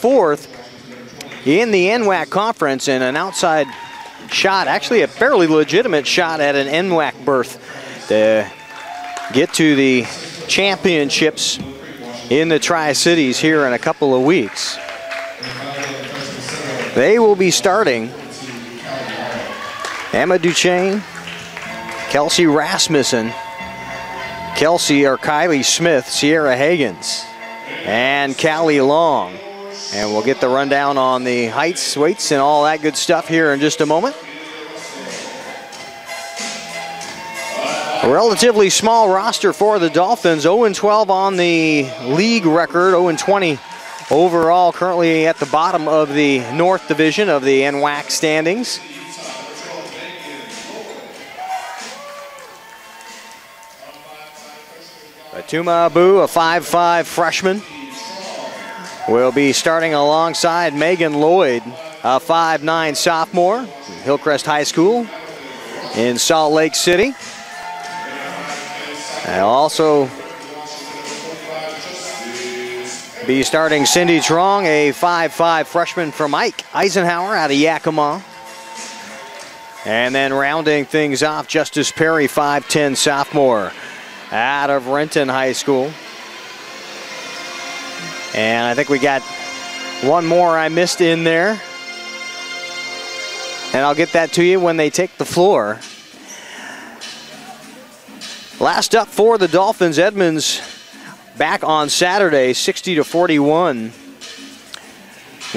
4th in the NWAC conference, and an outside shot, actually a fairly legitimate shot at an NWAC berth to get to the championships in the Tri-Cities here in a couple of weeks. They will be starting Emma Duchesne, Kelsey Rasmussen, Kylie Smith, Sierra Hagens, and Callie Long. And we'll get the rundown on the heights, weights, and all that good stuff here in just a moment. A relatively small roster for the Dolphins, 0-12 on the league record, 0-20 overall, currently at the bottom of the North Division of the NWAC standings. Batuma Abu, a 5'5" freshman, will be starting alongside Megan Lloyd, a 5'9" sophomore, Hillcrest High School in Salt Lake City. And also be starting Cindy Trong, a 5'5" freshman from Ike Eisenhower out of Yakima. And then rounding things off, Justice Perry, 5'10" sophomore out of Renton High School. And I think we got one more I missed in there. And I'll get that to you when they take the floor. Last up for the Dolphins, Edmonds back on Saturday, 60-41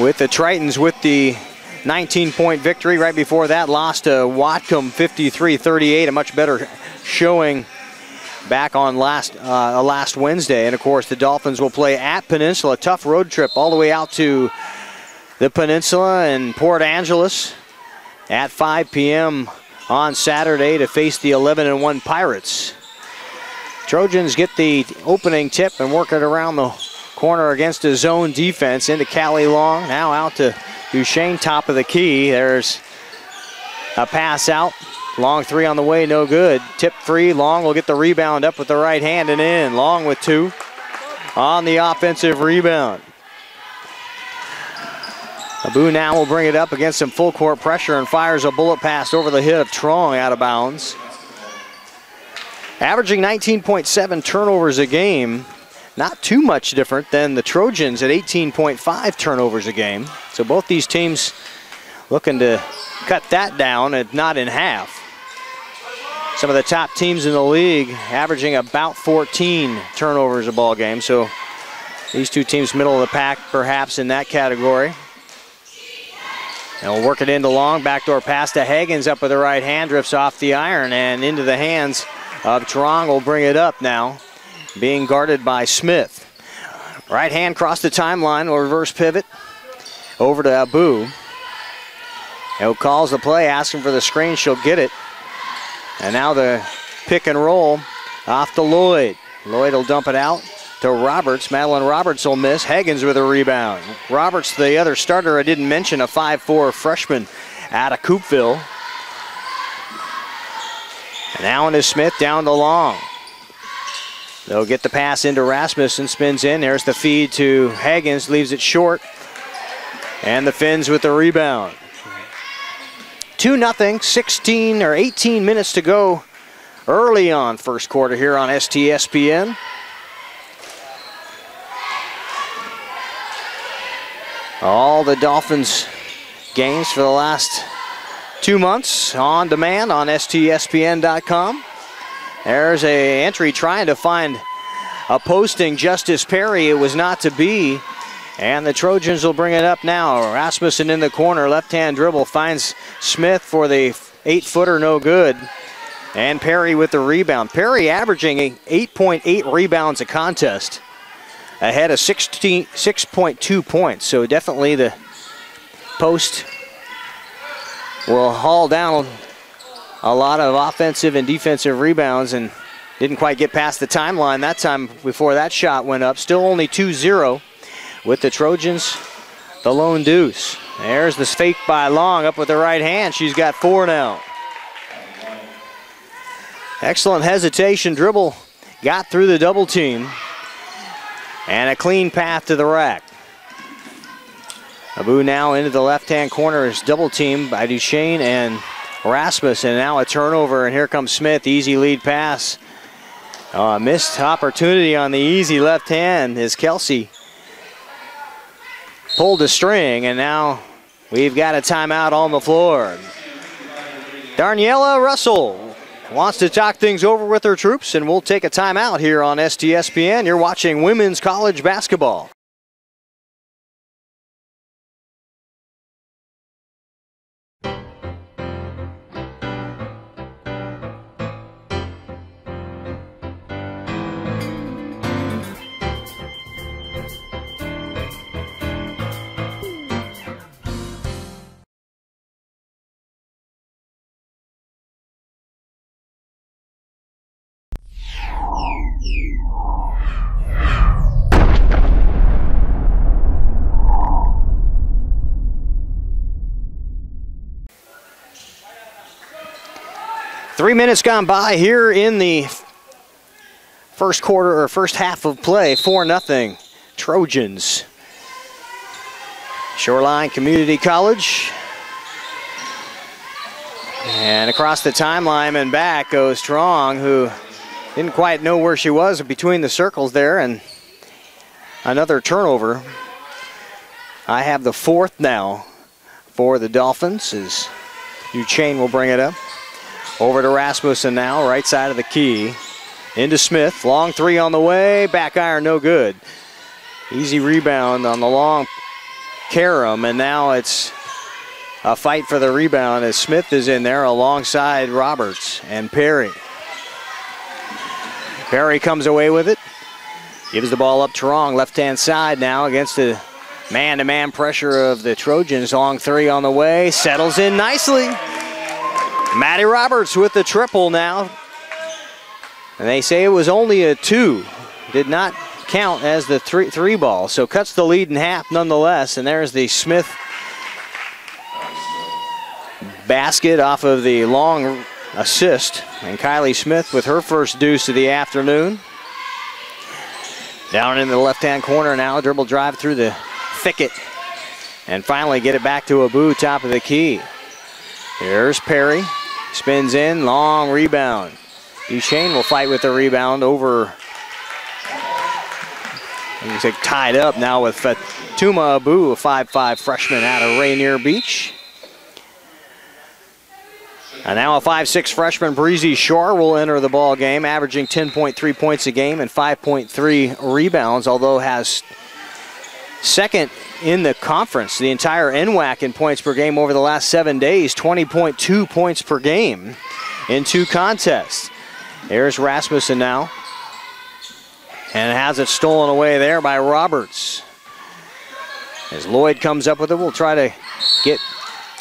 with the Tritons with the 19-point victory. Right before that, lost to Whatcom 53-38, a much better showing back on last Wednesday. And of course the Dolphins will play at Peninsula, tough road trip all the way out to the Peninsula and Port Angeles at 5 p.m. on Saturday to face the 11-1 Pirates. Trojans get the opening tip and work it around the corner against a zone defense into Callie Long. Now out to Duchesne, top of the key. There's a pass out. Long three on the way, no good. Tip free, Long will get the rebound up with the right hand and in. Long with two on the offensive rebound. Abu now will bring it up against some full court pressure and fires a bullet pass over the head of Trong out of bounds. Averaging 19.7 turnovers a game. Not too much different than the Trojans at 18.5 turnovers a game. So both these teams looking to cut that down, if not in half. Some of the top teams in the league averaging about 14 turnovers a ball game. So these two teams middle of the pack perhaps in that category. And we'll work it into Long, backdoor pass to Hagens up with the right hand, drifts off the iron and into the hands of Trong. Will bring it up now, being guarded by Smith. Right hand cross the timeline, will reverse pivot over to Abu. Who calls the play, asking for the screen, she'll get it. And now the pick and roll off to Lloyd. Lloyd will dump it out to Roberts. Madeline Roberts will miss. Hagens with a rebound. Roberts, the other starter I didn't mention, a 5'4" freshman out of Coopville. And now into Smith, down to Long. They'll get the pass into Rasmussen, spins in. There's the feed to Hagens, leaves it short. And the Finns with the rebound. 2-0, 16 or 18 minutes to go early on first quarter here on STSPN. All the Dolphins games for the last 2 months on demand on STSPN.com. There's an entry trying to find a posting. Justice Perry, it was not to be. And the Trojans will bring it up now. Rasmussen in the corner, left-hand dribble, finds Smith for the 8-footer, no good. And Perry with the rebound. Perry averaging 8.8 rebounds a contest, ahead of 6.2 points. So definitely the post will haul down a lot of offensive and defensive rebounds, and didn't quite get past the timeline that time before that shot went up. Still only 2-0. With the Trojans, the lone deuce. There's this fake by Long up with the right hand. She's got 4 now. Excellent hesitation dribble. Got through the double team. And a clean path to the rack. Abu now into the left-hand corner is double teamed by Duchesne and Rasmus, and now a turnover, and here comes Smith. Easy lead pass. Missed opportunity on the easy left hand as Kelsey pulled the string, and now we've got a timeout on the floor. Darniella Russell wants to talk things over with her troops, and we'll take a timeout here on STSPN. You're watching women's college basketball. Three minutes gone by here in the first quarter, or first half of play. 4-0 Trojans. Shoreline Community College. And across the timeline and back goes Strong, who didn't quite know where she was between the circles there, and another turnover. I have the fourth now for the Dolphins as Duchesne will bring it up. Over to Rasmussen now, right side of the key. Into Smith, long three on the way, back iron no good. Easy rebound on the long carom, and now it's a fight for the rebound as Smith is in there alongside Roberts and Perry. Perry comes away with it, gives the ball up to Wrong, left-hand side now against the man-to-man pressure of the Trojans. Long three on the way, settles in nicely. Maddie Roberts with the triple now. And they say it was only a 2. Did not count as the three ball. So cuts the lead in half nonetheless. And there's the Smith basket off of the long assist. And Kylie Smith with her first deuce of the afternoon. Down in the left-hand corner now. Dribble drive through the thicket. And finally get it back to Abu, top of the key. Here's Perry. Spins in, long rebound. Duchesne will fight with the rebound over. He's tied up now with Fatuma Abu, a 5'5" freshman out of Rainier Beach. And now a 5'6" freshman, Breezy Shore, will enter the ball game, averaging 10.3 points a game and 5.3 rebounds, although has second in the conference, the entire NWAC in points per game over the last 7 days, 20.2 points per game in 2 contests. There's Rasmussen now, and has it stolen away there by Roberts. As Lloyd comes up with it, we'll try to get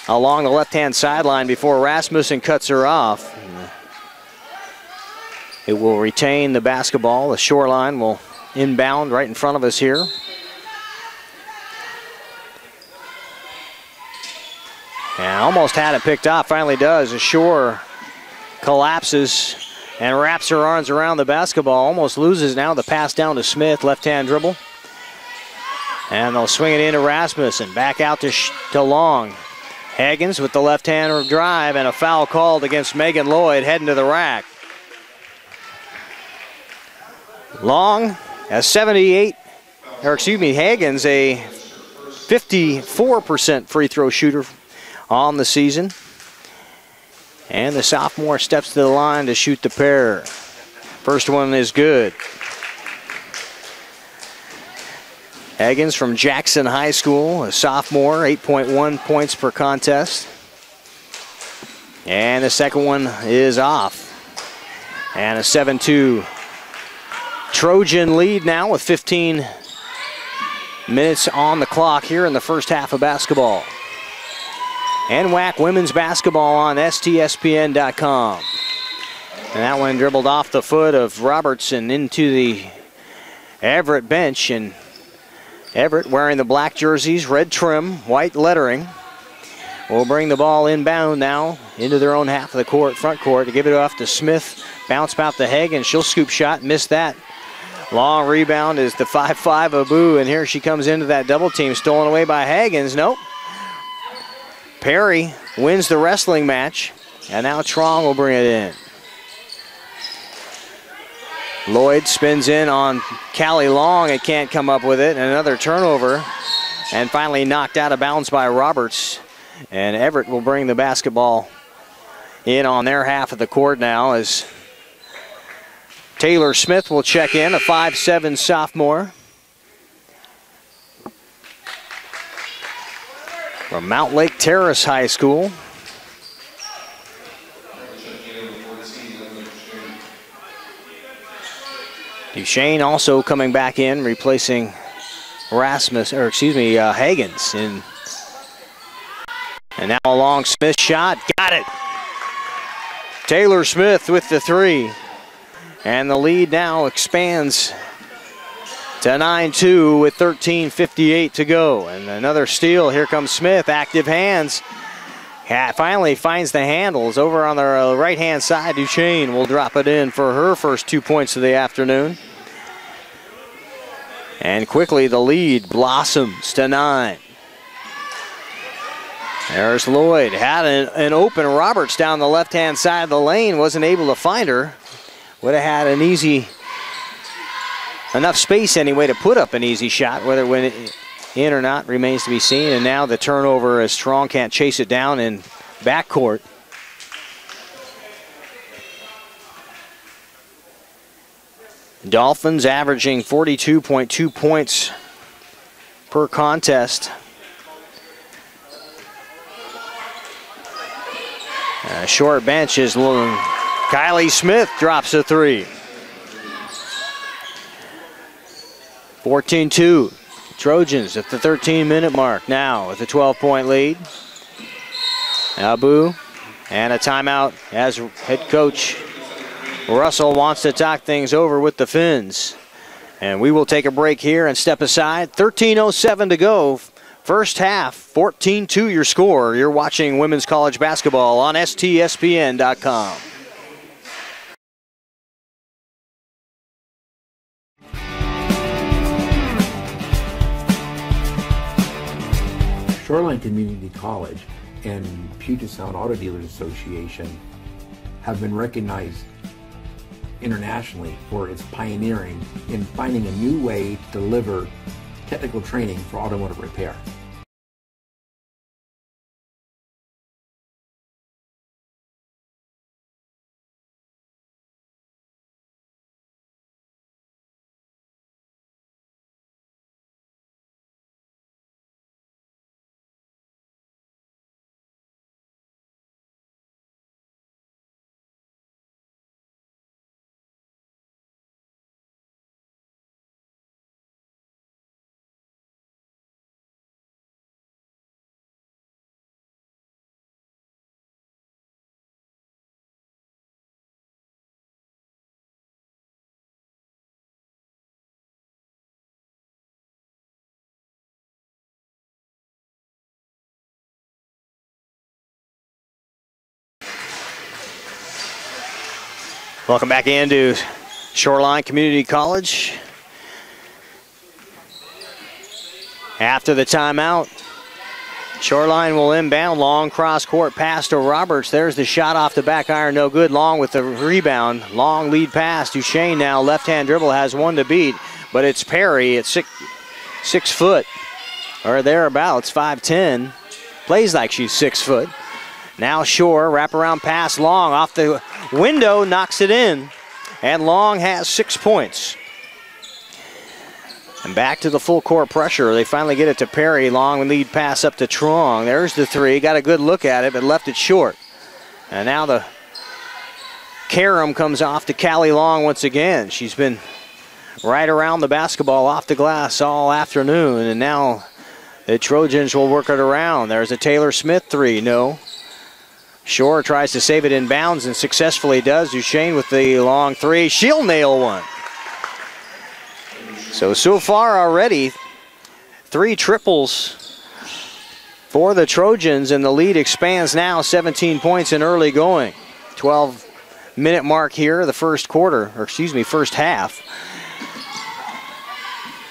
along the left-hand sideline before Rasmussen cuts her off. It will retain the basketball. The Shoreline will inbound right in front of us here. And almost had it picked off, finally does. Ashore collapses and wraps her arms around the basketball. Almost loses now the pass down to Smith, left-hand dribble. And they'll swing it into Rasmussen, back out to Long. Higgins with the left-hand drive, and a foul called against Megan Lloyd heading to the rack. Long, a 78, or excuse me, Higgins, a 54% free throw shooter on the season. And the sophomore steps to the line to shoot the pair. First one is good. Higgins from Jackson High School, a sophomore, 8.1 points per contest. And the second one is off. And a 7-2 Trojan lead now with 15 minutes on the clock here in the first half of basketball. NWAC women's basketball on STSPN.com. And that one dribbled off the foot of Robertson into the Everett bench. And Everett wearing the black jerseys, red trim, white lettering, will bring the ball inbound now into their own half of the court, front court, to give it off to Smith. Bounce out to Hagen. She'll scoop shot, miss that Long rebound is the 5'5" Abu, and here she comes into that double team, stolen away by Haggins. Nope. Perry wins the wrestling match, and now Trong will bring it in. Lloyd spins in on Callie Long. It can't come up with it. Another turnover, and finally knocked out of bounds by Roberts. And Everett will bring the basketball in on their half of the court now as Taylor Smith will check in, a 5'7" sophomore from Mount Lake Terrace High School. Duchesne also coming back in, replacing Haggins. And now a long Smith shot, got it. Taylor Smith with the three. And the lead now expands to 9-2 with 13:58 to go. And another steal, here comes Smith, active hands. Finally finds the handles over on the right-hand side. Duchesne will drop it in for her first 2 points of the afternoon. And quickly the lead blossoms to 9. There's Lloyd. Had an open Roberts down the left-hand side of the lane. Wasn't able to find her. Would have had an enough space anyway to put up an easy shot. Whether it went in or not remains to be seen. And now the turnover as Strong can't chase it down in backcourt. Dolphins averaging 42.2 points per contest. Short bench is long. Kylie Smith drops a three. 14-2. Trojans at the 13-minute mark now with a 12-point lead. Abu and a timeout as head coach Russell wants to talk things over with the Finns. And we will take a break here and step aside. 13:07 to go. First half, 14-2 your score. You're watching women's college basketball on STSPN.com. Shoreline Community College and Puget Sound Auto Dealers Association have been recognized internationally for its pioneering in finding a new way to deliver technical training for automotive repair. Welcome back into Shoreline Community College. After the timeout, Shoreline will inbound. Long cross-court pass to Roberts. There's the shot off the back iron, no good. Long with the rebound. Long lead pass. Duchesne now, left-hand dribble, has one to beat, but it's Perry at 6 foot, or thereabouts, 5'10". Plays like she's 6 foot. Now Shore, wraparound pass, Long off the window, knocks it in. And Long has 6 points. And back to the full court pressure. They finally get it to Perry. Long lead pass up to Trong. There's the three. Got a good look at it, but left it short. And now the carom comes off to Callie Long once again. She's been right around the basketball off the glass all afternoon. And now the Trojans will work it around. There's a Taylor Smith three. No. Shore tries to save it in bounds and successfully does. Duchesne with the long three. She'll nail one. So far already, 3 triples for the Trojans, and the lead expands now 17 points in early going. 12-minute mark here, the first quarter, or excuse me, first half.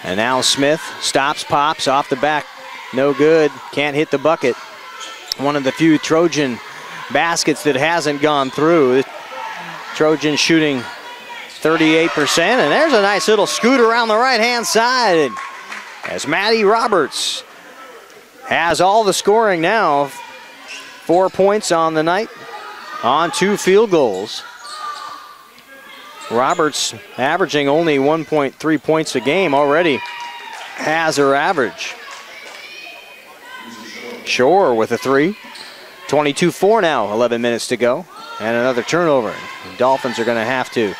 And now Smith stops, pops off the back. No good. Can't hit the bucket. One of the few Trojan baskets that hasn't gone through. Trojan shooting 38%. And there's a nice little scoot around the right-hand side as Maddie Roberts has all the scoring now. 4 points on the night on 2 field goals. Roberts averaging only 1.3 points a game already has her average. Shore with a 3. 22-4 now, 11 minutes to go. And another turnover. The Dolphins are going to have to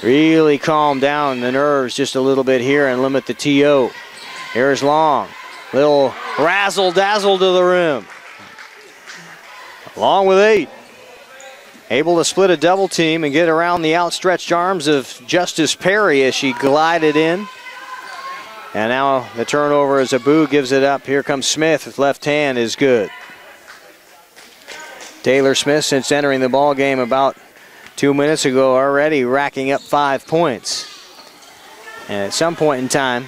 really calm down the nerves just a little bit here and limit the TO. Here's Long. Little razzle-dazzle to the rim. Long with 8. Able to split a double team and get around the outstretched arms of Justice Perry as she glided in. And now the turnover as Abu gives it up. Here comes Smith with left hand is good. Taylor Smith, since entering the ball game about 2 minutes ago, already racking up 5 points. And at some point in time,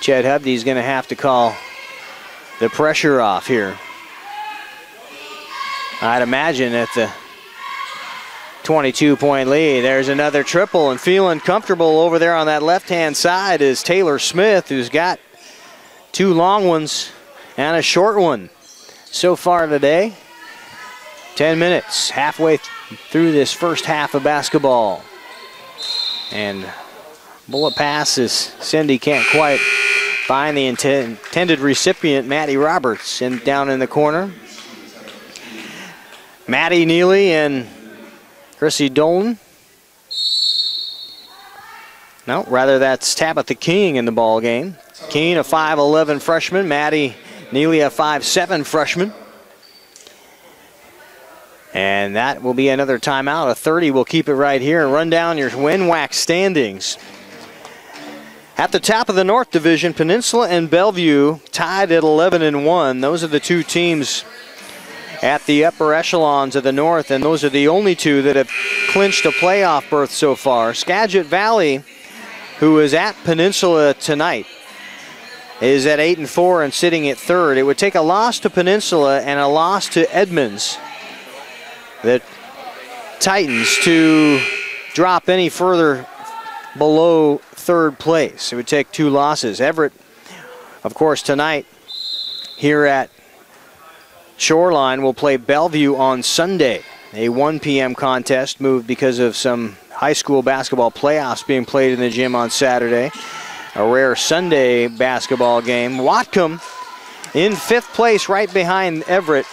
Chet Hubdy's going to have to call the pressure off here. I'd imagine at the 22-point lead. There's another triple, and feeling comfortable over there on that left-hand side is Taylor Smith, who's got 2 long ones and a short one so far today. 10 minutes, halfway through this first half of basketball. And bullet pass as Cindy can't quite find the intended recipient, Maddie Roberts, down in the corner. Maddie Neely and Chrissy Dolan. No, rather that's Tabitha King in the ball game. King, a 5'11 freshman. Maddie Neely, a 5'7 freshman. And that will be another timeout. A 30 will keep it right here and run down your WinWac standings. At the top of the North Division, Peninsula and Bellevue tied at 11-1. Those are the 2 teams at the upper echelons of the North, and those are the only 2 that have clinched a playoff berth so far. Skagit Valley, who is at Peninsula tonight, is at 8-4 and sitting at 3rd. It would take a loss to Peninsula and a loss to Edmonds, the Titans, to drop any further below 3rd place. It would take 2 losses. Everett, of course, tonight here at Shoreline will play Bellevue on Sunday. A 1 p.m. contest moved because of some high school basketball playoffs being played in the gym on Saturday. A rare Sunday basketball game. Whatcom in 5th place right behind Everett,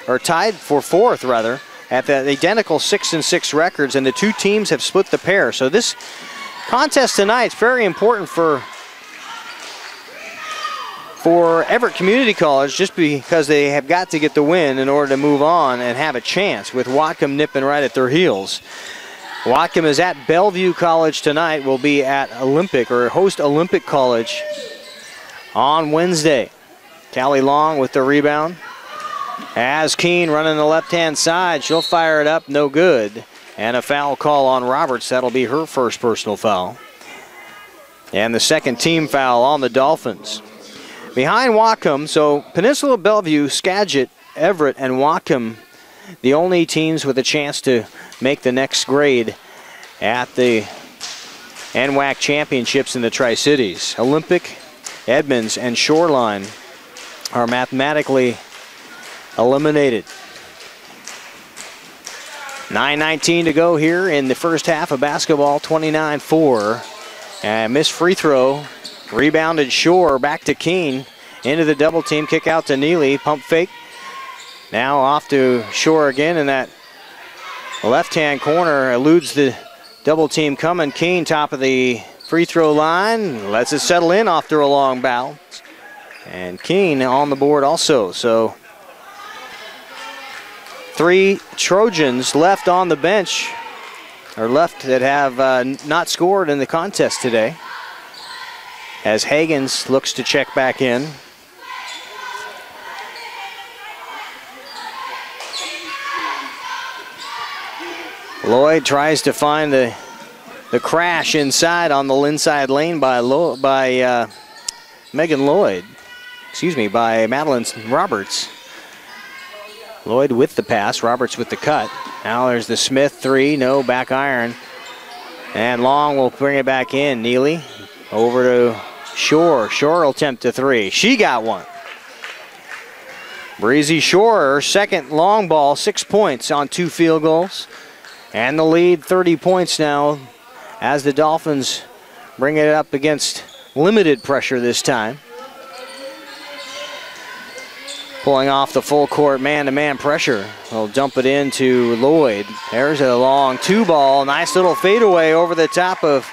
or tied for 4th rather, at the identical 6-6 records, and the 2 teams have split the pair. So this contest tonight is very important for Everett Community College, just because they have got to get the win in order to move on and have a chance, with Whatcom nipping right at their heels. Whatcom is at Bellevue College tonight, will be at Olympic, or host Olympic College on Wednesday. Callie Long with the rebound. As Keene running the left-hand side, she'll fire it up, no good. And a foul call on Roberts. That'll be her first personal foul. And the second team foul on the Dolphins. Behind Whatcom, so Peninsula, Bellevue, Skagit, Everett, and Whatcom, the only teams with a chance to make the next grade at the NWAC Championships in the Tri-Cities. Olympic, Edmonds, and Shoreline are mathematically eliminated. 9:19 to go here in the first half of basketball, 29-4. And missed free throw. Rebounded Shore, back to Keene. Into the double team, kick out to Neely, pump fake. Now off to Shore again, and that left-hand corner eludes the double team coming. Keene, top of the free throw line, lets it settle in after a long bounce. And Keene on the board also, so 3 Trojans left on the bench, or left that have not scored in the contest today, as Hagens looks to check back in. Lloyd tries to find the the crash inside on the inside lane by Megan Lloyd. Excuse me, by Madeline Roberts. Lloyd with the pass, Roberts with the cut. Now there's the Smith three, no, back iron. And Long will bring it back in. Neely over to Shore. Shore will attempt a three. She got one. Breezy Shore, her second long ball, 6 points on 2 field goals. And the lead, 30 points now, as the Dolphins bring it up against limited pressure this time. Pulling off the full court man-to-man pressure. They'll dump it into Lloyd. There's a long 2-ball. Nice little fadeaway over the top of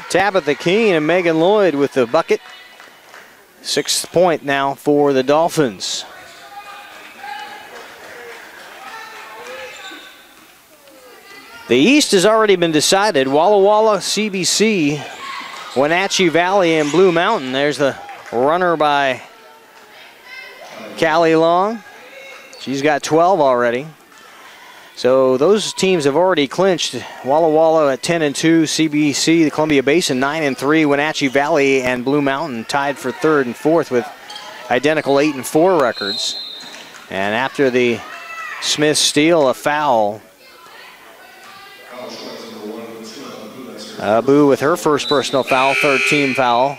Tabitha Keene, and Megan Lloyd with the bucket. 6th point now for the Dolphins. The East has already been decided. Walla Walla, CBC, Wenatchee Valley, and Blue Mountain. There's the runner by Callie Long. She's got 12 already. So those teams have already clinched. Walla Walla at 10-2, CBC, the Columbia Basin 9-3, Wenatchee Valley and Blue Mountain tied for 3rd and 4th with identical 8-4 records. And after the Smith steal, a foul. Abu with her first personal foul, 3rd team foul.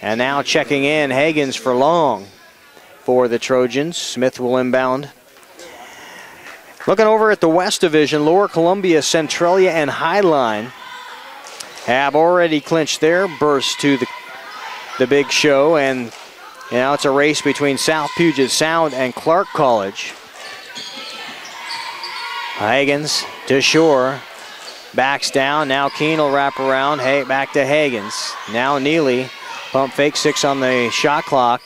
And now checking in, Hagens for Long for the Trojans. Smith will inbound. Looking over at the West Division, Lower Columbia, Centralia, and Highline have already clinched their berths to the big show, and now it's a race between South Puget Sound and Clark College. Hagens to Shore, backs down. Now Keene will wrap around. Hey, back to Hagens. Now Neely, pump fake, 6 on the shot clock.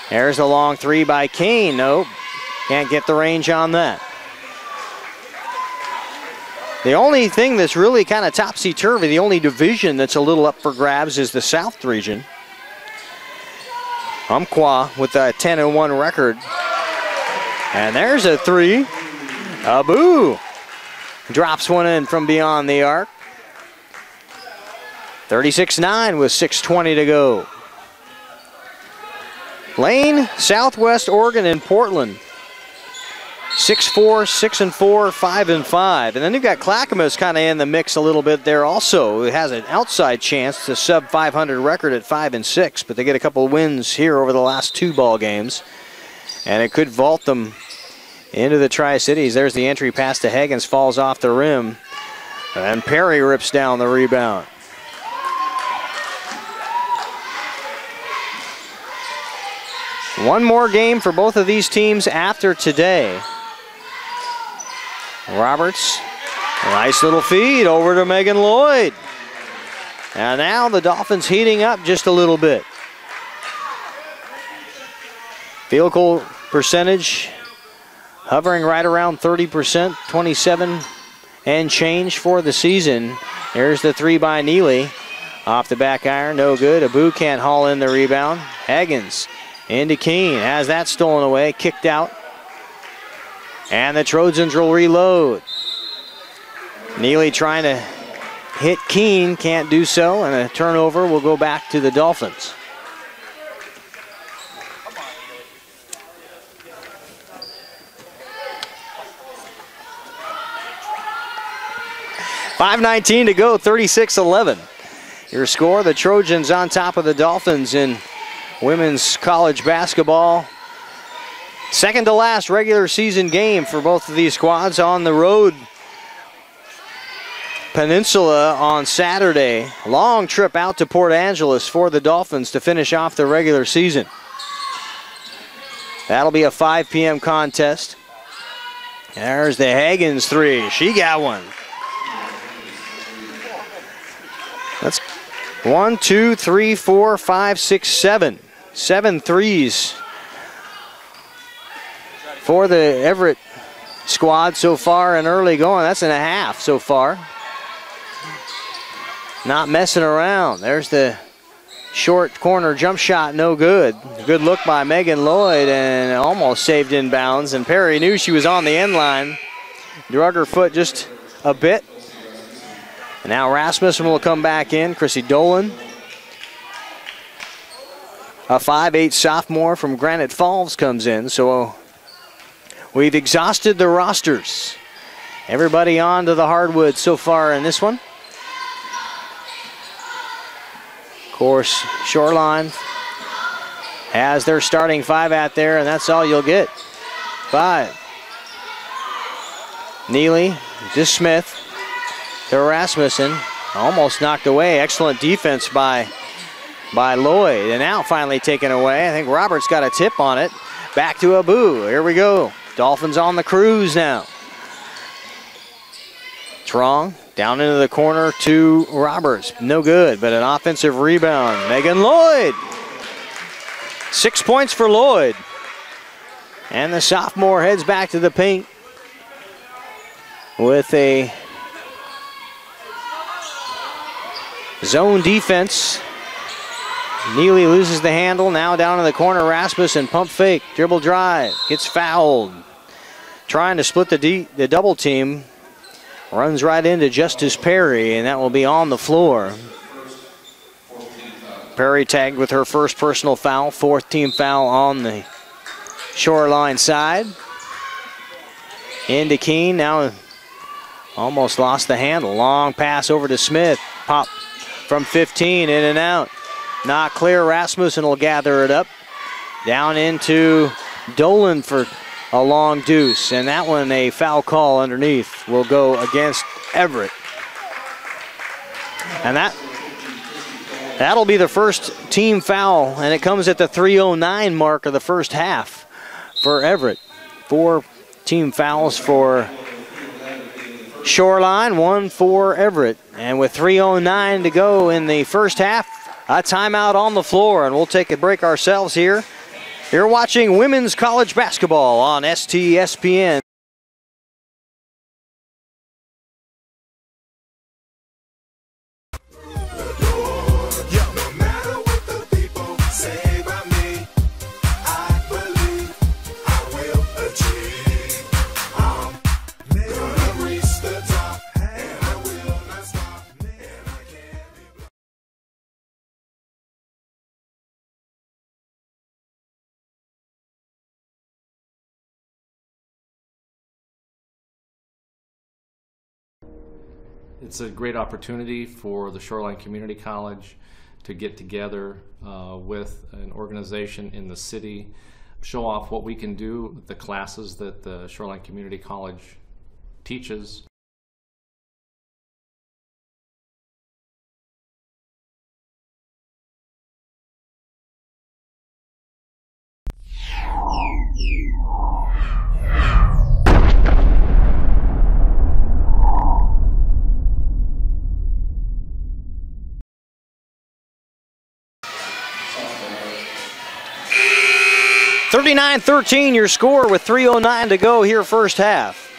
There's a long 3 by Keene. Nope. Can't get the range on that. The only thing that's really kind of topsy-turvy, the only division that's a little up for grabs is the South region. Umpqua with a 10-1 record. And there's a 3. Abu drops one in from beyond the arc. 36-9 with 6:20 to go. Lane, Southwest Oregon, and Portland. 6-4, 6-4, 5-5. And then you've got Clackamas kind of in the mix a little bit there also. It has an outside chance to sub 500 record at 5-6, but they get a couple of wins here over the last 2 ball games. And it could vault them into the Tri-Cities. There's the entry pass to Hagens, falls off the rim. And Perry rips down the rebound. One more game for both of these teams after today. Roberts, nice little feed over to Megan Lloyd. And now the Dolphins heating up just a little bit. Field goal percentage hovering right around 30%, 27 and change for the season. There's the 3 by Neely. Off the back iron, no good. Abu can't haul in the rebound. Hagens into Keene, has that stolen away, kicked out. And the Trojans will reload. Neely trying to hit Keene, can't do so, and a turnover will go back to the Dolphins. .5:19 to go, 36-11. Your score, the Trojans on top of the Dolphins in women's college basketball. Second to last regular season game for both of these squads on the road. Peninsula on Saturday. Long trip out to Port Angeles for the Dolphins to finish off the regular season. That'll be a 5 p.m. contest. There's the Hagens 3. She got one. That's 1, 2, 3, 4, 5, 6, 7. 7 threes for the Everett squad so far and early going. That's and a half so far. Not messing around. There's the short corner jump shot, no good. Good look by Megan Lloyd and almost saved inbounds. And Perry knew she was on the end line. Drug her foot just a bit. And now Rasmussen will come back in. Chrissy Dolan, a 5'8" sophomore from Granite Falls, comes in. So we've exhausted the rosters. Everybody on to the hardwood so far in this one. Of course, Shoreline has their starting 5 out there, and that's all you'll get. 5. Neely to Smith to Rasmussen. Almost knocked away. Excellent defense by Lloyd. And now finally taken away. I think Roberts got a tip on it. Back to Abu. Here we go. Dolphins on the cruise now. Trong down into the corner to Roberts. No good, but an offensive rebound. Megan Lloyd. 6 points for Lloyd. And the sophomore heads back to the paint with a zone defense. Neely loses the handle. Now down in the corner, Rasmussen, pump fake, dribble drive, gets fouled. Trying to split the double team. Runs right into Justice Perry, and that will be on the floor. Perry tagged with her first personal foul, 4th team foul on the Shoreline side. Into Keene, now almost lost the handle. Long pass over to Smith. Pop from 15, in and out. Not clear. Rasmussen will gather it up. Down into Dolan for a long deuce. And that one, a foul call underneath, will go against Everett. And that'll be the first team foul. And it comes at the 3:09 mark of the first half for Everett. 4 team fouls for Shoreline, 1 for Everett. And with 3:09 to go in the first half, a timeout on the floor, and we'll take a break ourselves here. You're watching women's college basketball on STSPN. It's a great opportunity for the Shoreline Community College to get together with an organization in the city, show off what we can do, the classes that the Shoreline Community College teaches. (39-13) your score with 3:09 to go here first half.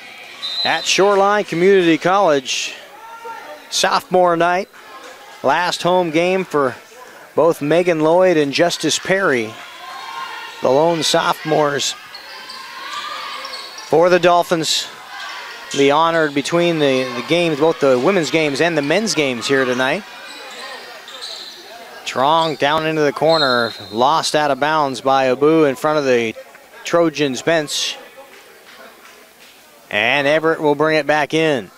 At Shoreline Community College, sophomore night. Last home game for both Megan Lloyd and Justice Perry, the lone sophomores for the Dolphins. Be honored between the games, both the women's games and the men's games here tonight. Trong down into the corner, lost out of bounds by Abu in front of the Trojans bench. And Everett will bring it back in.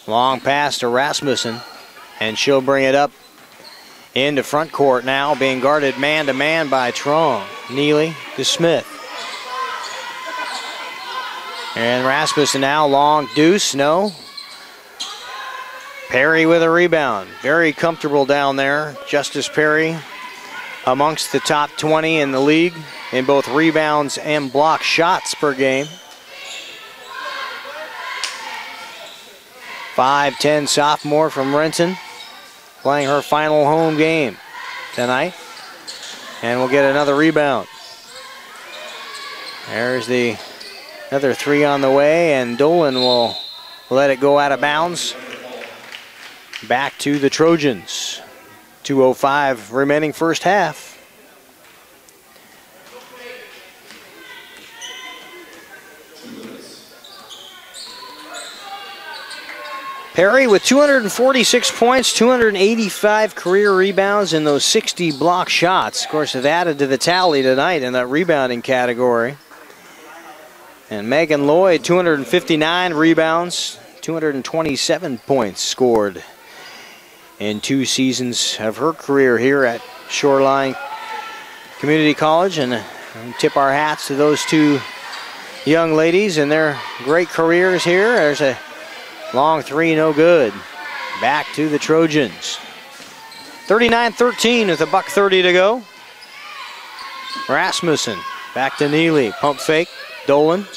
Long pass to Rasmussen, and she'll bring it up into front court now, being guarded man-to-man by Trong. Neely to Smith. And Rasmussen now, long deuce, no. Perry with a rebound. Very comfortable down there. Justice Perry amongst the top 20 in the league in both rebounds and block shots per game. 5'10" sophomore from Renton, playing her final home game tonight. And we'll get another rebound. There's another 3 on the way, and Dolan will let it go out of bounds. Back to the Trojans. 2:05 remaining first half. Perry with 246 points, 285 career rebounds, and those 60 block shots. Of course, have added to the tally tonight in that rebounding category. And Megan Lloyd, 259 rebounds, 227 points scored in 2 seasons of her career here at Shoreline Community College. And we tip our hats to those 2 young ladies and their great careers here. There's a long 3, no good. Back to the Trojans. 39-13 with a $1:30 to go. Rasmussen back to Neely. Pump fake. Dolan.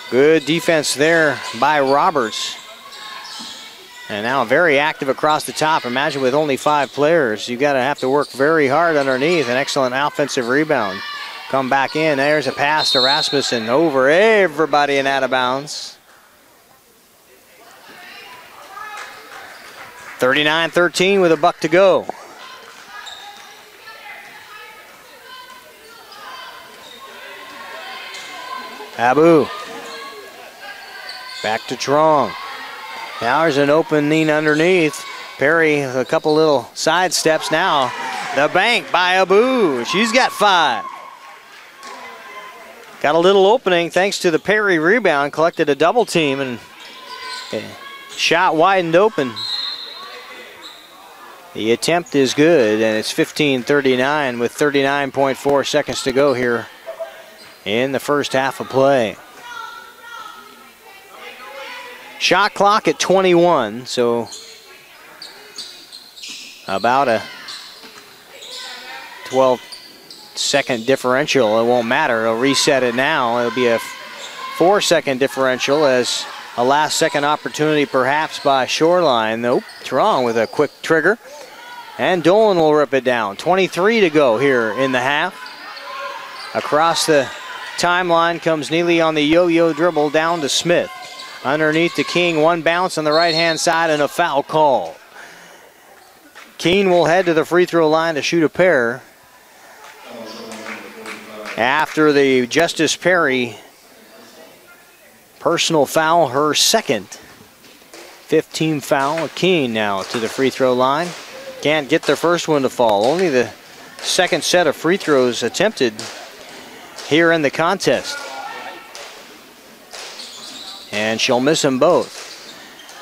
Good defense there by Roberts. And now very active across the top. Imagine with only 5 players, you've got to have to work very hard underneath. An excellent offensive rebound. Come back in. There's a pass to Rasmussen over everybody and out of bounds. 39-13 with a $1 to go. Abu. Back to Trong. Now there's an opening underneath. Perry with a couple little side steps now. The bank by Abu. She's got 5. Got a little opening thanks to the Perry rebound. Collected a double team and shot widened open. The attempt is good, and it's 15-39 with 39.4 seconds to go here in the first half of play. Shot clock at 21, so about a 12-second differential. It won't matter. It'll reset it now. It'll be a 4-second differential as a last-second opportunity perhaps by Shoreline. Nope, it's wrong with a quick trigger. And Dolan will rip it down. 23 to go here in the half. Across the timeline comes Neely on the yo-yo dribble down to Smith. Underneath to King, 1 bounce on the right-hand side and a foul call. Keene will head to the free throw line to shoot a pair. After the Justice Perry personal foul, her second. 15 foul. Keene now to the free throw line. Can't get their first one to fall. Only the second set of free throws attempted here in the contest. And she'll miss them both.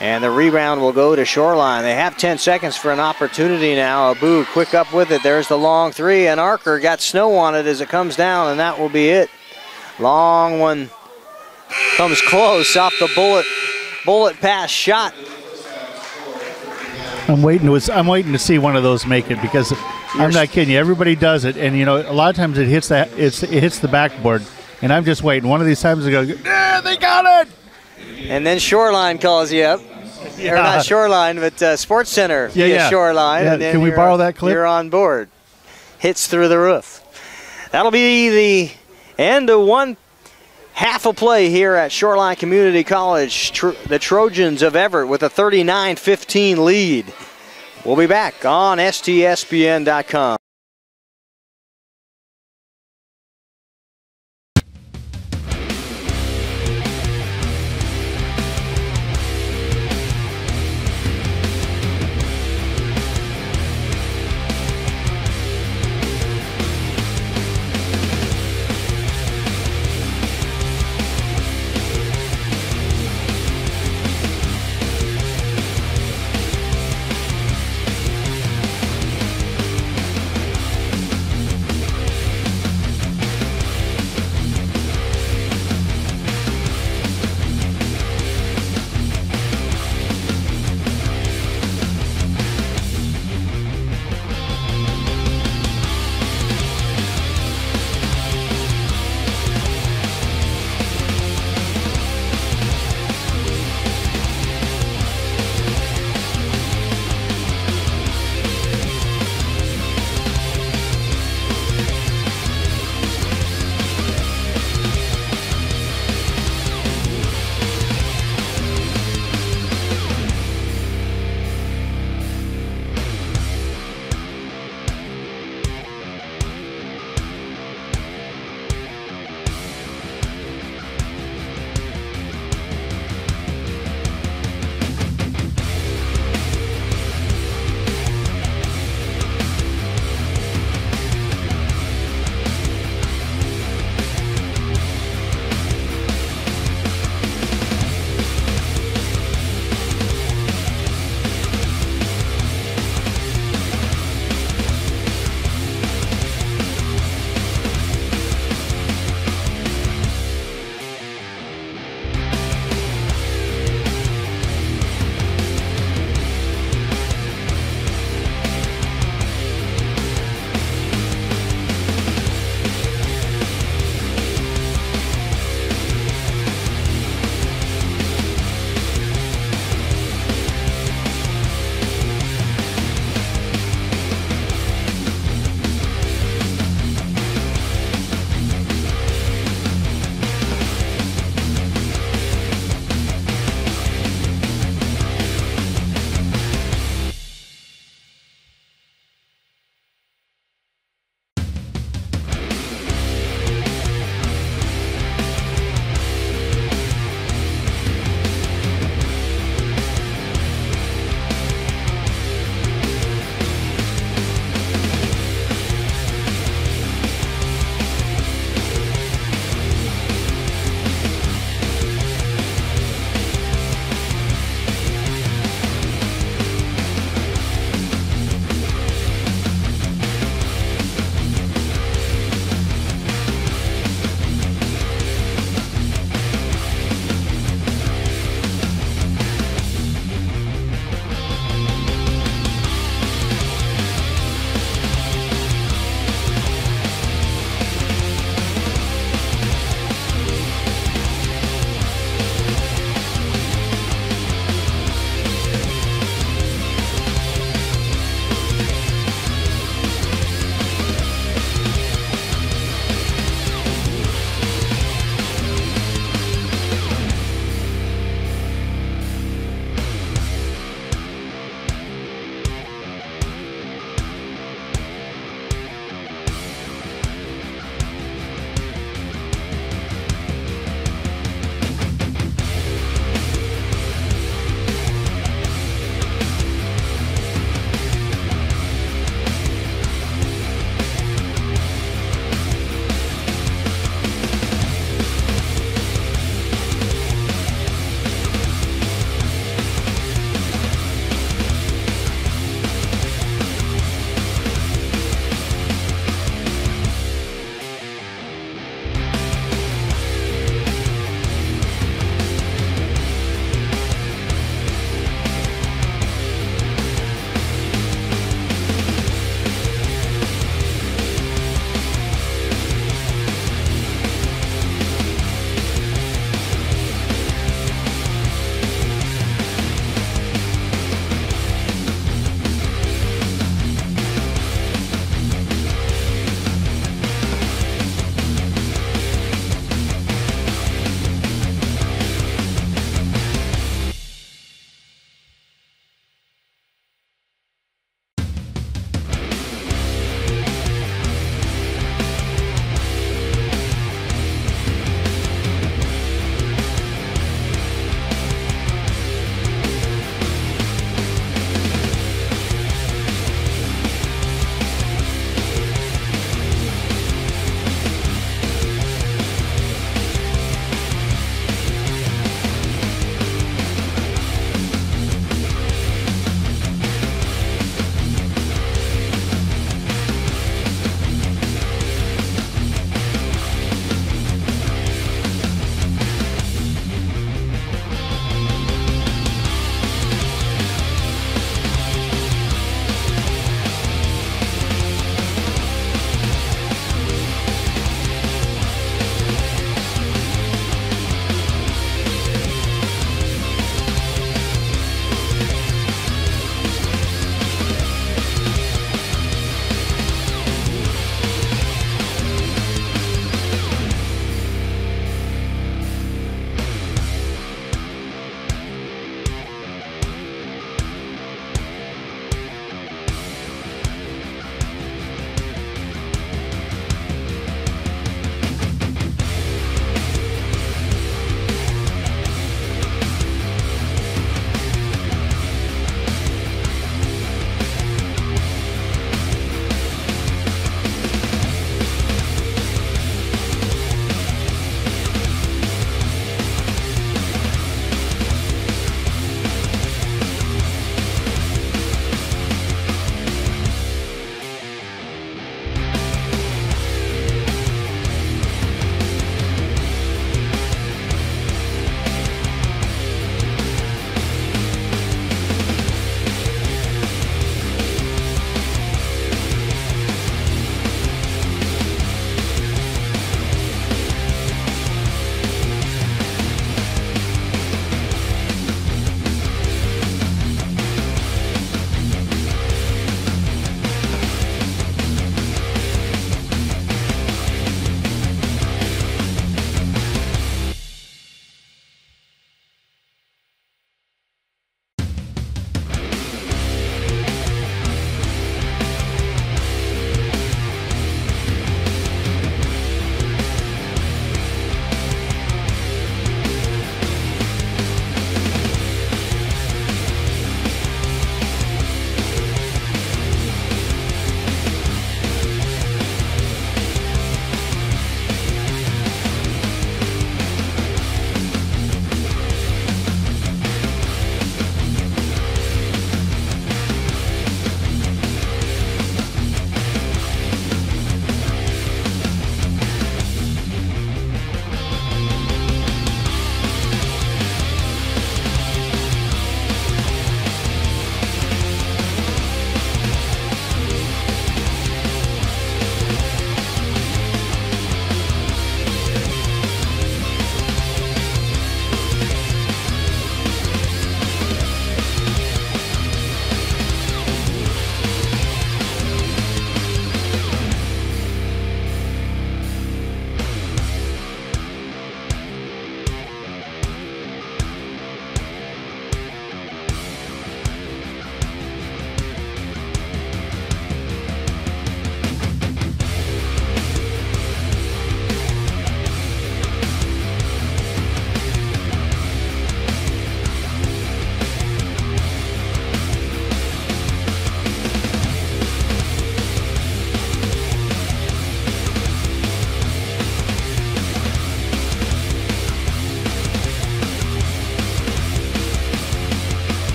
And the rebound will go to Shoreline. They have 10 seconds for an opportunity now. Abu quick up with it. There's the long 3, and Archer got snow on it as it comes down, and that will be it. Long one comes close off the bullet pass shot. I'm waiting to see one of those make it, because I'm not kidding you. Everybody does it, and you know, a lot of times it hits the backboard, and I'm just waiting. One of these times they go, yeah, they got it. And then Shoreline calls you up. Yeah. Or not Shoreline, but Sports Center via Shoreline. Yeah. And then Can we borrow that clip? You're on board. Hits through the roof. That'll be the end of one half of play here at Shoreline Community College. The Trojans of Everett with a 39-15 lead. We'll be back on STSPN.com.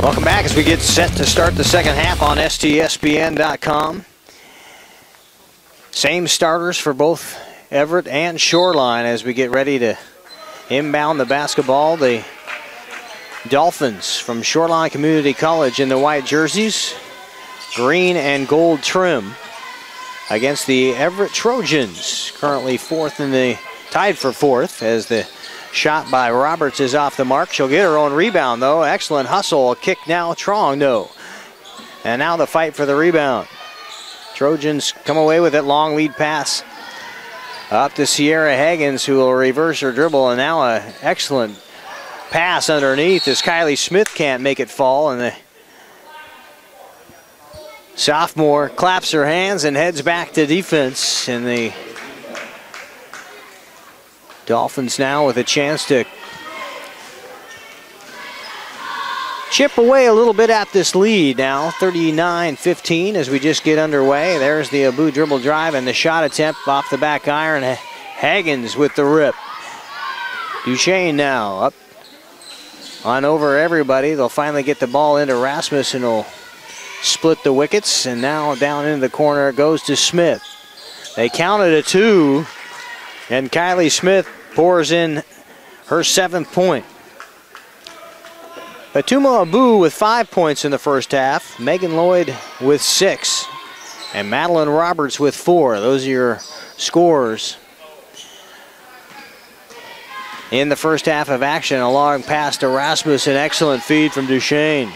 Welcome back as we get set to start the second half on STSBN.com. Same starters for both Everett and Shoreline as we get ready to inbound the basketball. The Dolphins from Shoreline Community College in the white jerseys, green and gold trim, against the Everett Trojans, currently tied for fourth, as the shot by Roberts is off the mark. She'll get her own rebound, though. Excellent hustle. A kick now. Trong, no. And now the fight for the rebound. Trojans come away with it. Long lead pass up to Sierra Higgins, who will reverse her dribble. And now an excellent pass underneath as Kylie Smith can't make it fall. And the sophomore claps her hands and heads back to defense. And the Dolphins now with a chance to chip away a little bit at this lead now, 39-15 as we just get underway. There's the Abu dribble drive and the shot attempt off the back iron. Higgins with the rip. Duchesne now up on over everybody. They'll finally get the ball into Rasmussen, who'll split the wickets, and now down into the corner it goes to Smith. They counted a 2, and Kylie Smith pours in her 7th point. Fatuma Abu with 5 points in the first half. Megan Lloyd with 6. And Madeline Roberts with 4. Those are your scores in the first half of action. A long pass to Rasmussen. Excellent feed from Duchesne.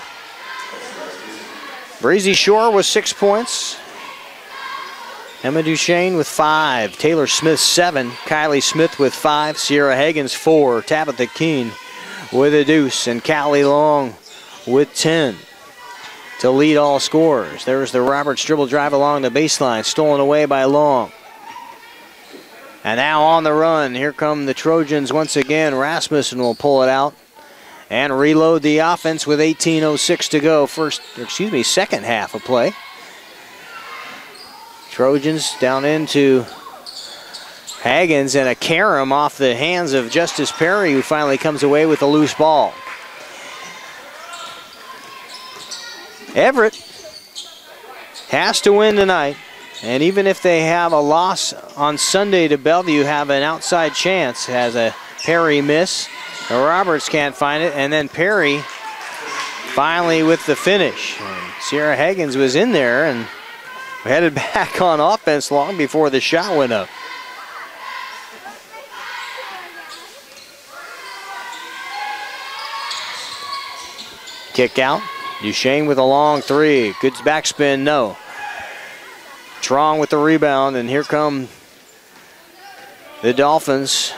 Breezy Shore with 6 points. Emma Duchesne with 5. Taylor Smith 7. Kylie Smith with 5. Sierra Higgins 4. Tabitha Keene with a deuce. And Callie Long with 10 to lead all scorers. There's the Roberts dribble drive along the baseline. Stolen away by Long. And now on the run. Here come the Trojans once again. Rasmussen will pull it out and reload the offense with 18:06 to go. Second half of play. Trojans down into Higgins, and a carom off the hands of Justice Perry, who finally comes away with a loose ball. Everett has to win tonight, and even if they have a loss on Sunday to Bellevue, have an outside chance. Has a Perry miss. Roberts can't find it, and then Perry finally with the finish. And Sierra Higgins was in there and headed back on offense long before the shot went up. Kick out. Duchesne with a long 3. Good backspin, no. Trong with the rebound, and here come the Dolphins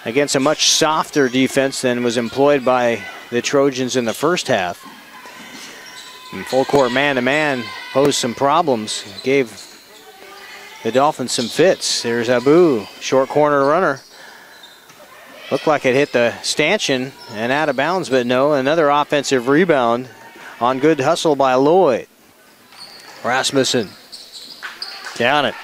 against a much softer defense than was employed by the Trojans in the first half. And full court man-to-man posed some problems, gave the Dolphins some fits. There's Abu, short corner runner. Looked like it hit the stanchion and out of bounds, but no. Another offensive rebound on good hustle by Lloyd. Rasmussen down it.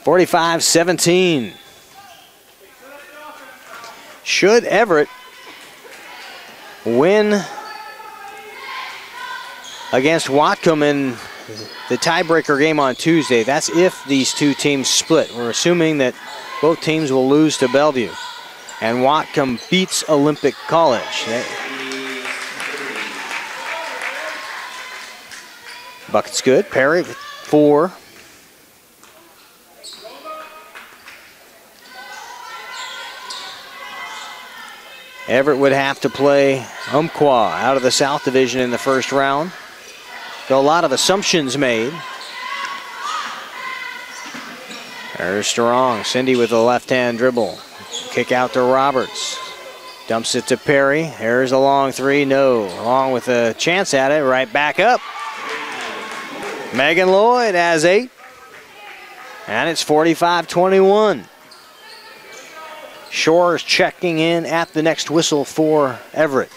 45-17. Should Everett win against Whatcom in the tiebreaker game on Tuesday, that's if these two teams split. We're assuming that both teams will lose to Bellevue, and Whatcom beats Olympic College. Bucket's good. Perry with 4. Everett would have to play Umpqua out of the South Division in the first round. So a lot of assumptions made. There's Strong. Cindy with a left-hand dribble. Kick out to Roberts. Dumps it to Perry. There's a long 3. No. Long with a chance at it. Right back up. Megan Lloyd has 8. And it's 45-21. Shore's checking in at the next whistle for Everett.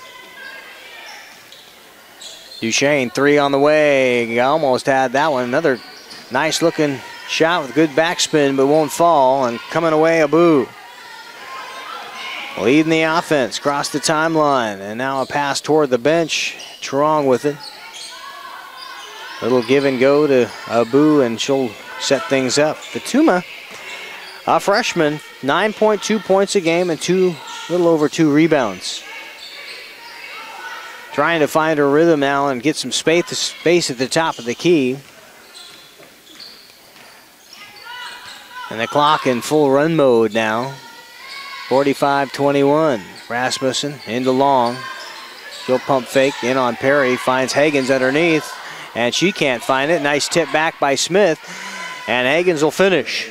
Duchesne, 3 on the way. Almost had that one. Another nice looking shot with good backspin, but won't fall. And coming away, Abu. leading the offense, cross the timeline, and now a pass toward the bench. Trong with it. Little give and go to Abu, and she'll set things up. Fatuma, a freshman, 9.2 points a game and little over 2 rebounds. Trying to find her rhythm now and get some space at the top of the key. And the clock in full run mode now. 45-21. Rasmussen into Long. She'll pump fake in on Perry. Finds Hagens underneath. And she can't find it. Nice tip back by Smith. And Hagens will finish.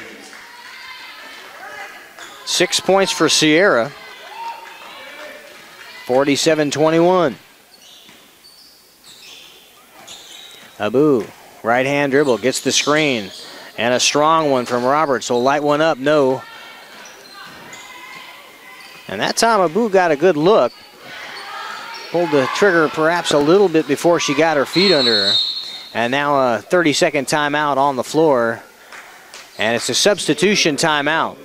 6 points for Sierra. 47-21. Abu, right hand dribble, gets the screen. And a strong one from Roberts. So light one up, no. And that time Abu got a good look. Pulled the trigger perhaps a little bit before she got her feet under her. And now a 30-second timeout on the floor. And it's a substitution timeout.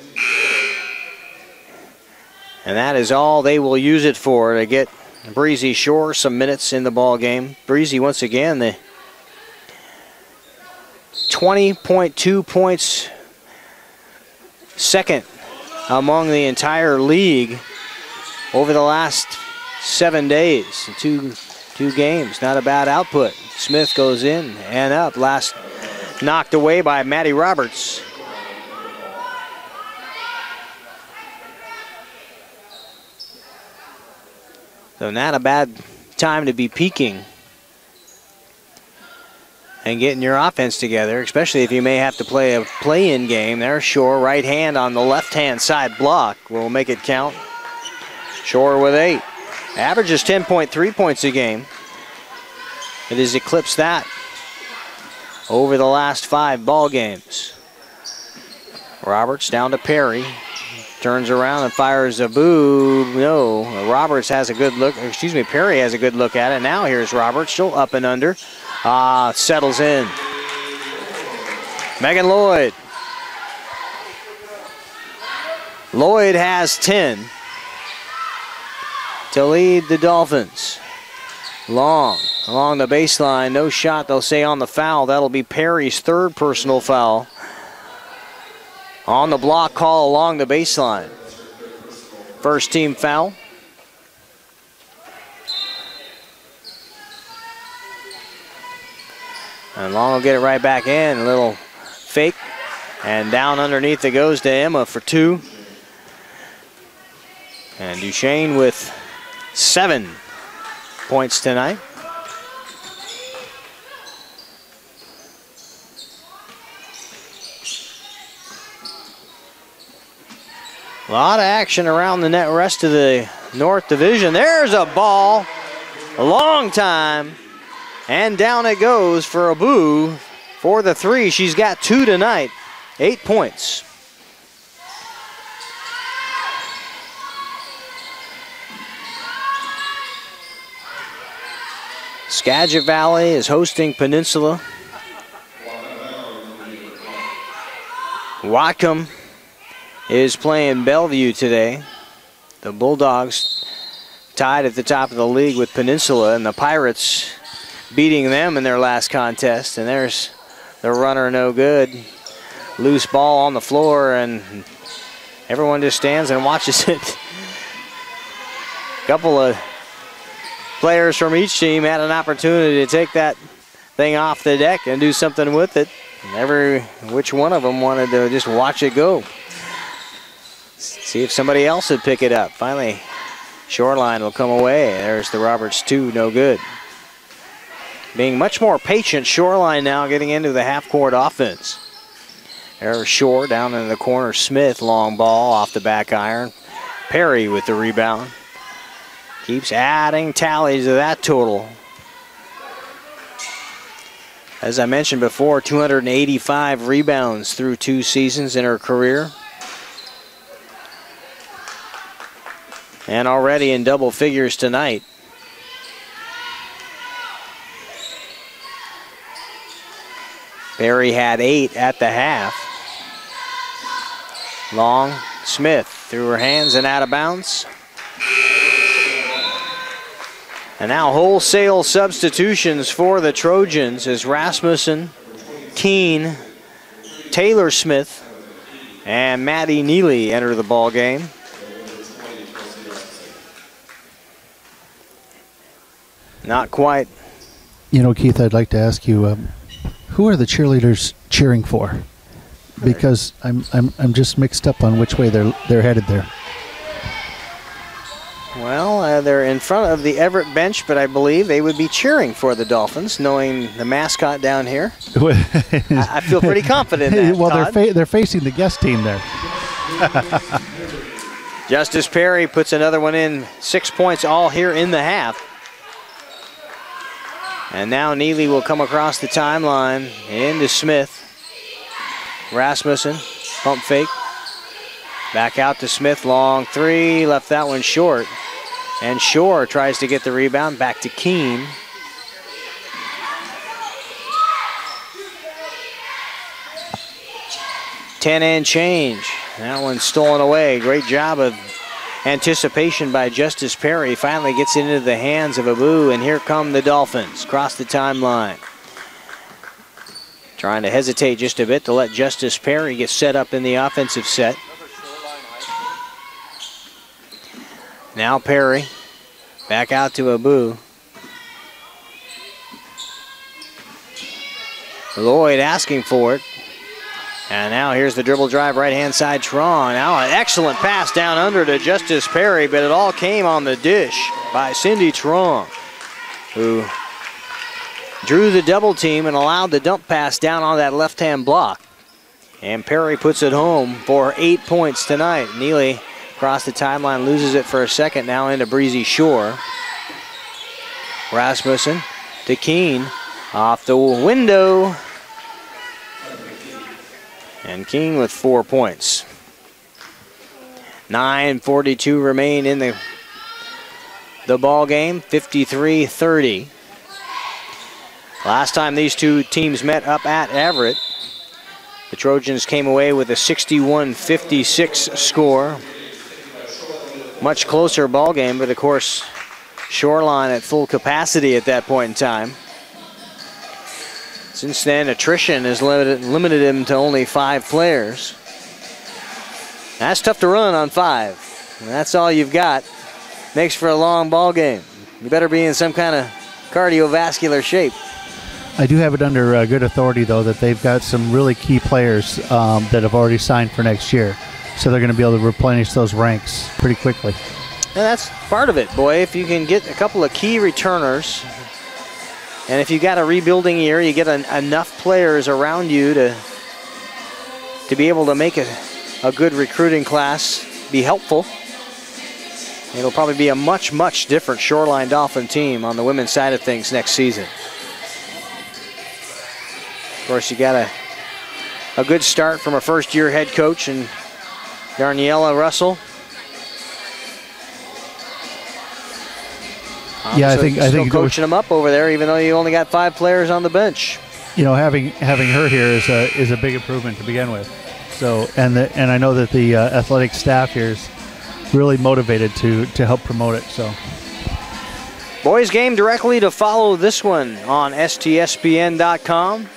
And that is all they will use it for, to get Breezy Shore some minutes in the ball game. Breezy once again, the 20.2 points, second among the entire league over the last 7 days. Two games, not a bad output. Smith goes in and up. Last knocked away by Maddie Roberts. So not a bad time to be peaking and getting your offense together, especially if you may have to play a play-in game. There's Shore, right hand on the left-hand side block. Will make it count. Shore with 8. Averages 10.3 points a game. It has eclipsed that over the last 5 ball games. Roberts down to Perry. Turns around and fires a boo. No, Roberts has a good look. Excuse me, Perry has a good look at it. Now here's Roberts, still up and under. Settles in. Megan Lloyd. Lloyd has 10 to lead the Dolphins. Long, along the baseline, no shot, they'll say on the foul. That'll be Perry's 3rd personal foul. On the block call along the baseline. First team foul. And Long will get it right back in. A little fake. And down underneath it goes to Emma for 2. And Duchesne with 7 points tonight. A lot of action around the net rest of the North Division. There's a ball. A long time. And down it goes for Abu for the 3. She's got 2 tonight. 8 points. Skagit Valley is hosting Peninsula. Whatcom is playing Bellevue today. The Bulldogs tied at the top of the league with Peninsula, and the Pirates beating them in their last contest. And there's the runner, no good. Loose ball on the floor, and everyone just stands and watches it. A couple of players from each team had an opportunity to take that thing off the deck and do something with it. Which one of them wanted to just watch it go. See if somebody else would pick it up. Finally, Shoreline will come away. There's the Roberts 2, no good. Being much more patient, Shoreline now getting into the half-court offense. There's Shore down in the corner. Smith, long ball off the back iron. Perry with the rebound. Keeps adding tallies to that total. As I mentioned before, 285 rebounds through 2 seasons in her career. And already in double figures tonight. Perry had 8 at the half. Long, Smith. through her hands and out of bounds. And now wholesale substitutions for the Trojans as Rasmussen, Keene, Taylor Smith, and Maddie Neely enter the ball game. Not quite. You know, Keith, I'd like to ask you, who are the cheerleaders cheering for? Because I'm just mixed up on which way they're headed there. Well, they're in front of the Everett bench, but I believe they would be cheering for the Dolphins, knowing the mascot down here. I feel pretty confident in that, well, Todd. they're facing the guest team there. Justice Perry puts another one in. 6 points all here in the half. And now Neely will come across the timeline into Smith. Rasmussen, pump fake. Back out to Smith, long three, left that one short. And Shore tries to get the rebound, back to Keene. Ten and change. That one's stolen away. Great job of anticipation by Justice Perry. Finally gets into the hands of Abu, and here come the Dolphins. Cross the timeline. Trying to hesitate just a bit to let Justice Perry get set up in the offensive set. Now Perry, back out to Abu. Lloyd asking for it. And now here's the dribble drive, right-hand side, Tron. Now an excellent pass down under to Justice Perry, but it all came on the dish by Cindy Tron, who drew the double team and allowed the dump pass down on that left-hand block. And Perry puts it home for 8 points tonight. Neely across the timeline, loses it for a second, now into Breezy Shore. Rasmussen to Keene, off the window. And Keene with 4 points. 9:42 remain in the ball game, 53-30. Last time these two teams met up at Everett, the Trojans came away with a 61-56 score. Much closer ball game, but of course, Shoreline at full capacity at that point in time. Since then, attrition has limited him to only 5 players. That's tough to run on 5. And that's all you've got. Makes for a long ball game. You better be in some kind of cardiovascular shape. I do have it under good authority, though, that they've got some really key players that have already signed for next year. So they're going to be able to replenish those ranks pretty quickly. And that's part of it, boy. If you can get a couple of key returners, and if you got a rebuilding year, you get enough players around you to be able to make a good recruiting class be helpful. It'll probably be a much, much different Shoreline Dolphin team on the women's side of things next season. Of course, you got a good start from a first-year head coach in Darniella Russell. Yeah, I think still coaching them up over there, even though you only got 5 players on the bench. You know, having her here is a big improvement to begin with. So, and I know that the athletic staff here is really motivated to help promote it. So, boys game directly to follow this one on STSPN.com.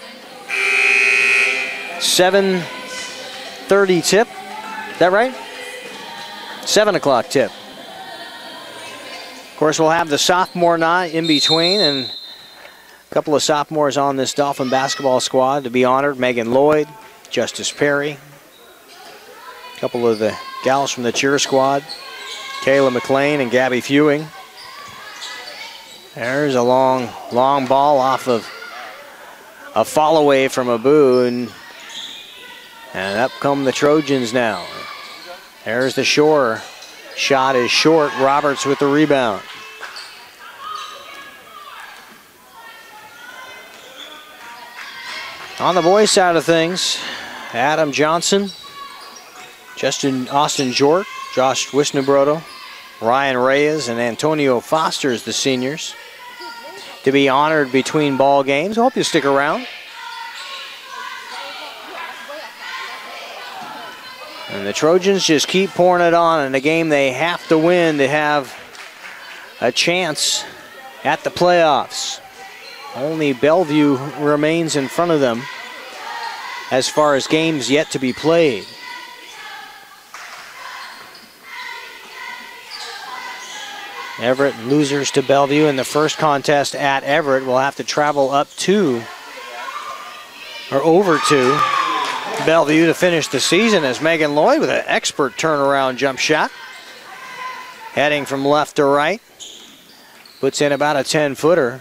7:30 tip. Is that right? 7 o'clock tip. Of course, we'll have the sophomore night in between, and a couple of sophomores on this Dolphin basketball squad to be honored. Megan Lloyd, Justice Perry, a couple of the gals from the cheer squad, Kayla McLean and Gabby Fewing. There's a long ball off of a fall away from Abu, and up come the Trojans now. There's the Shore. Shot is short. Roberts with the rebound. On the boys' side of things, Adam Johnson, Austin Jort, Josh Wisnabrodo, Ryan Reyes, and Antonio Foster's the seniors to be honored between ball games. I hope you stick around. And the Trojans just keep pouring it on in a game they have to win to have a chance at the playoffs. Only Bellevue remains in front of them as far as games yet to be played. Everett losers to Bellevue in the first contest at Everett will have to travel up to, or over to, Bellevue to finish the season as Megan Lloyd with an expert turnaround jump shot. Heading from left to right. Puts in about a 10-footer.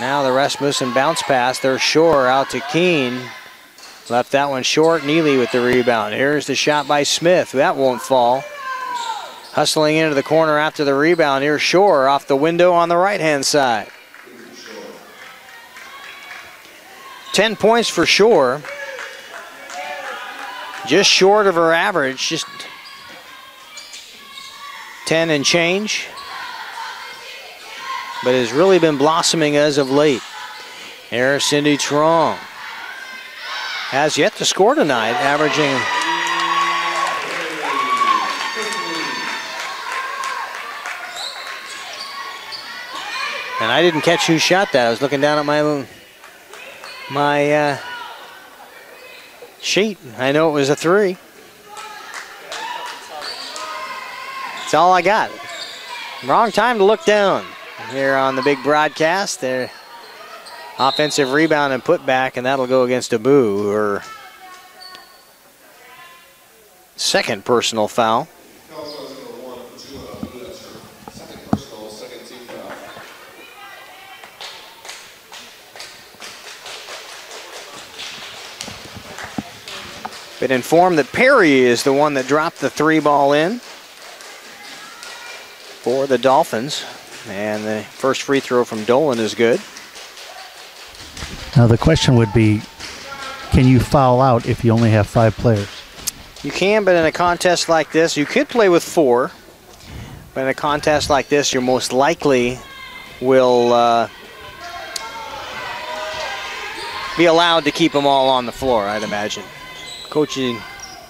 Now the Rasmussen bounce pass. There's Shore out to Keene. Left that one short. Neely with the rebound. Here's the shot by Smith. That won't fall. Hustling into the corner after the rebound. Here's Shore off the window on the right-hand side. 10 points for Shore. Just short of her average. Just 10 and change. But has really been blossoming as of late. Here's Cindy Trong. Has yet to score tonight, averaging and I didn't catch who shot that. I was looking down at my sheet. I know it was a 3. That's all I got. Wrong time to look down here on the big broadcast. There, offensive rebound and putback, and that'll go against Abu, her second personal foul. Been informed that Perry is the one that dropped the 3 ball in for the Dolphins. And the first free throw from Dolan is good. Now the question would be, can you foul out if you only have 5 players? You can, but in a contest like this, you could play with 4. But in a contest like this, you most likely will be allowed to keep them all on the floor, I'd imagine. Coach, you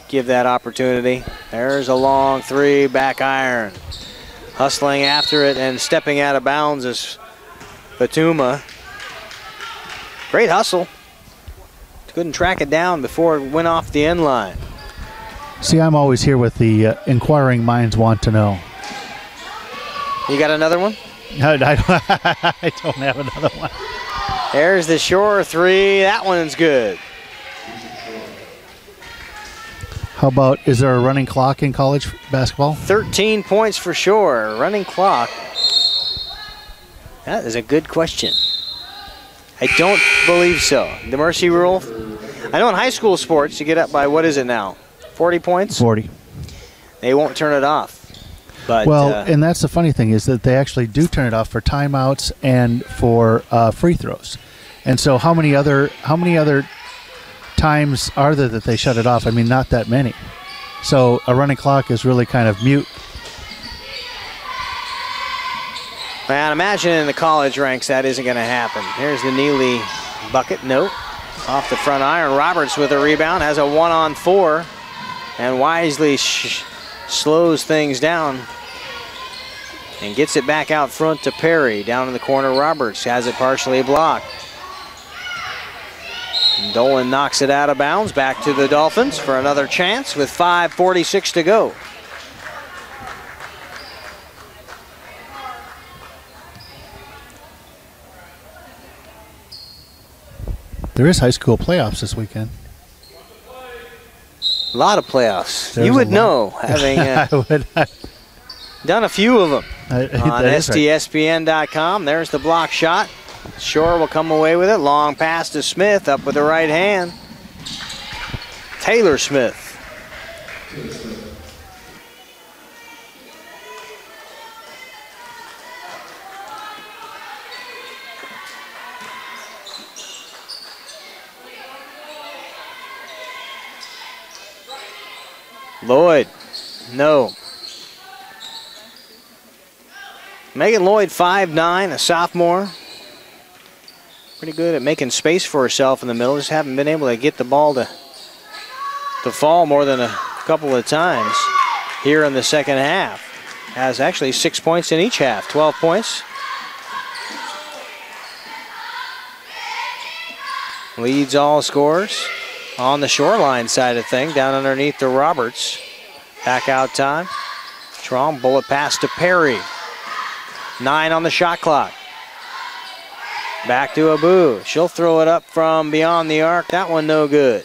give that opportunity. There's a long 3, back iron. Hustling after it and stepping out of bounds is Fatuma. Great hustle. Couldn't track it down before it went off the end line. See, I'm always here with the inquiring minds want to know. You got another one? I don't have another one. There's the Shore 3. That one's good. How about, is there a running clock in college basketball? 13 points for Shore. Running clock. That is a good question. I don't believe so. The mercy rule. I know in high school sports you get up by, what is it now? 40 points? 40. They won't turn it off. But, well, and that's the funny thing is that they actually do turn it off for timeouts and for free throws. And so how many other times are there that they shut it off? I mean, not that many. So a running clock is really kind of mute. Man, imagine in the college ranks that isn't going to happen. Here's the Neely bucket. Nope. Off the front iron. Roberts with a rebound. Has a 1-on-4. And wisely slows things down. And gets it back out front to Perry. Down in the corner, Roberts has it partially blocked. Dolan knocks it out of bounds. Back to the Dolphins for another chance with 5:46 to go. There is high school playoffs this weekend. A lot of playoffs. There's you would know, having done a few of them on STSPN.com. There's the block shot. Shore will come away with it. Long pass to Smith, up with the right hand. Taylor Smith. Lloyd, no. Megan Lloyd, 5'9", a sophomore. Pretty good at making space for herself in the middle. Just haven't been able to get the ball to fall more than a couple of times here in the second half. Has actually 6 points in each half, 12 points. Leads all scores on the Shoreline side of thing, down underneath the Roberts. Back out time. Strong bullet pass to Perry. 9 on the shot clock. Back to Abu. She'll throw it up from beyond the arc. That one no good.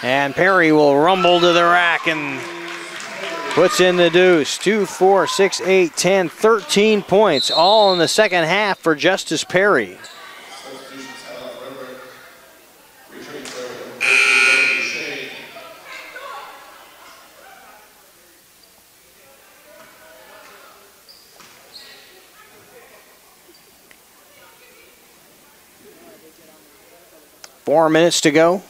And Perry will rumble to the rack and puts in the deuce. 2, 4, 6, 8, 10, 13 points, all in the second half for Justice Perry. Four minutes to go.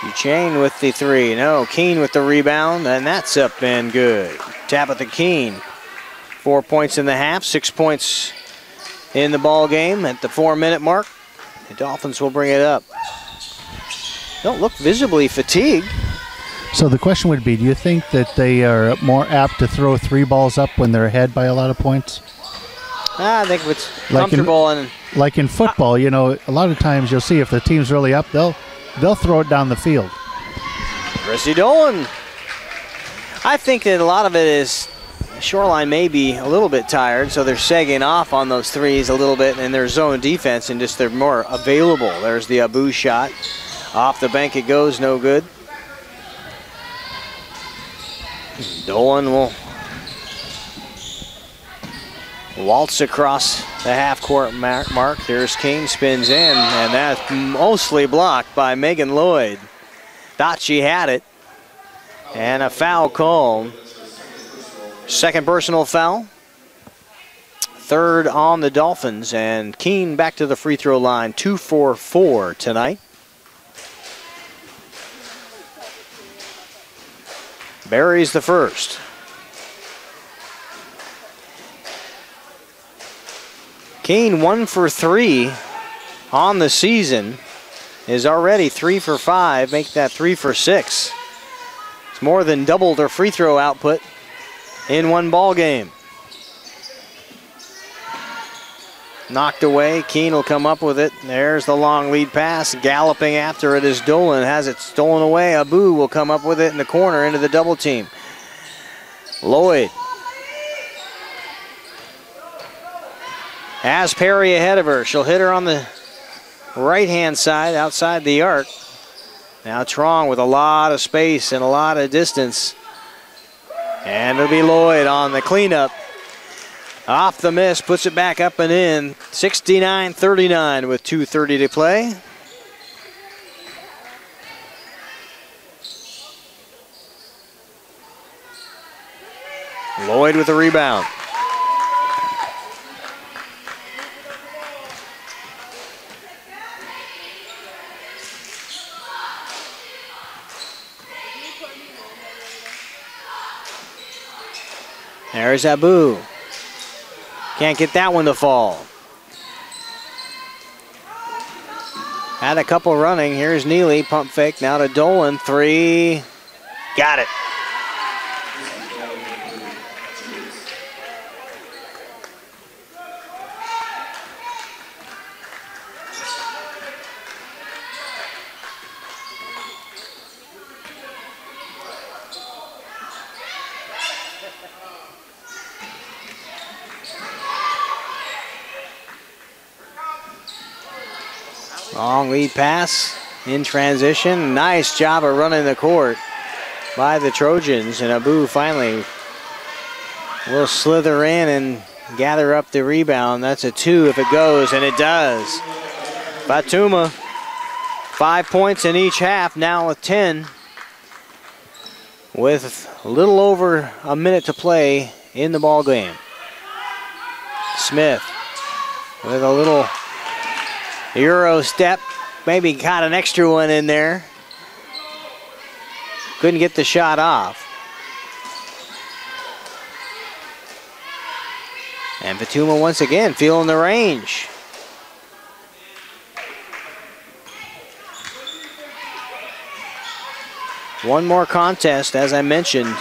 Duchesne with the three. No, Keene with the rebound, and that's up and good. Tabitha Keene, 4 points in the half, 6 points in the ball game at the 4-minute mark. The Dolphins will bring it up. Don't look visibly fatigued. So the question would be, do you think that they are more apt to throw 3 balls up when they're ahead by a lot of points? I think it's comfortable. Like in football, you know, a lot of times you'll see if the team's really up, they'll throw it down the field. Chrissy Dolan. I think that a lot of it is Shoreline may be a little bit tired, so they're sagging off on those threes a little bit in their zone defense, and just they're more available. There's the Abu shot. Off the bank it goes, no good. Dolan will waltz across the half-court mark. There's King, spins in, and that's mostly blocked by Megan Lloyd. Thought she had it, and a foul call. Second personal foul. Third on the Dolphins, and Keene back to the free throw line, 2 for 4 tonight. Buries the first. Keene 1 for 3 on the season, is already 3 for 5, make that 3 for 6. It's more than doubled her free throw output in one ball game. Knocked away, Keene will come up with it. There's the long lead pass, galloping after it as Dolan has it stolen away. Abu will come up with it in the corner into the double team. Lloyd has Perry ahead of her. She'll hit her on the right-hand side outside the arc. Now Trong with a lot of space and a lot of distance. And it'll be Lloyd on the cleanup. Off the miss, puts it back up and in. 69-39 with 2:30 to play. Lloyd with the rebound. There's Abu. Can't get that one to fall. Had a couple running. Here's Neely, pump fake. Now to Dolan, 3. Got it. Long lead pass in transition. Nice job of running the court by the Trojans. And Abu finally will slither in and gather up the rebound. That's a 2 if it goes, and it does. Fatuma, 5 points in each half, now with 10. With a little over a minute to play in the ball game. Smith with a little Euro step, maybe got an extra one in there. couldn't get the shot off. And Fatuma once again feeling the range. One more contest, as I mentioned.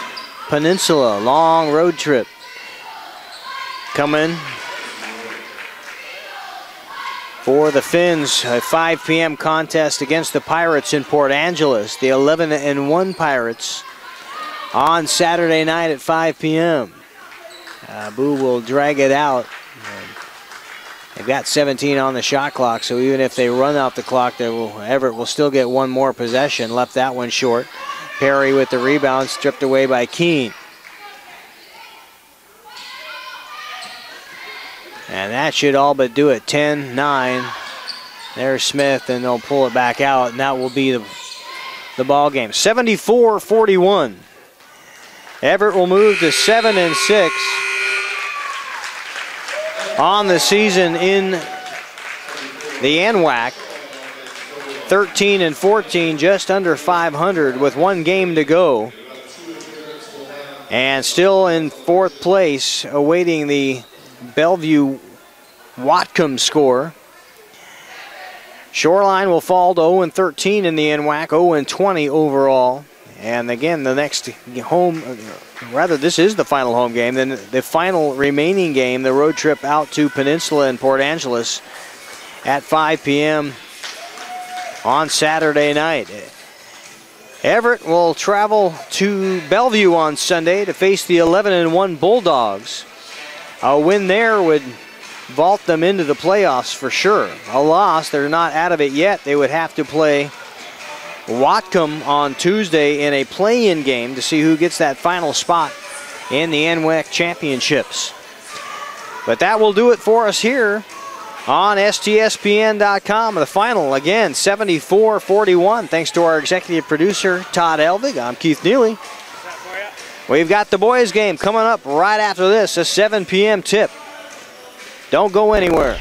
Peninsula, long road trip. Coming for the Finns, a 5 p.m. contest against the Pirates in Port Angeles. The 11-1 Pirates on Saturday night at 5 p.m. Boo will drag it out. They've got 17 on the shot clock, so even if they run out the clock, Everett will still get one more possession. Left that one short. Perry with the rebound, stripped away by Keene. And that should all but do it. 10-9. There's Smith, and they'll pull it back out, and that will be the ball game. 74-41. Everett will move to 7-6 on the season in the NWAC. 13-14, just under 500 with one game to go. And still in fourth place, awaiting the Bellevue Whatcom score. Shoreline will fall to 0-13 in the NWAC, 0-20 overall. And again, the next home, rather this is the final home game, then the final remaining game, the road trip out to Peninsula in Port Angeles at 5 p.m. on Saturday night. Everett will travel to Bellevue on Sunday to face the 11-1 Bulldogs. A win there would vault them into the playoffs for sure. A loss, they're not out of it yet. They would have to play Whatcom on Tuesday in a play-in game to see who gets that final spot in the NWAC championships. But that will do it for us here on STSPN.com. The final, again, 74-41. Thanks to our executive producer, Todd Elvig. I'm Keith Neely. We've got the boys game coming up right after this, a 7 p.m. tip. Don't go anywhere.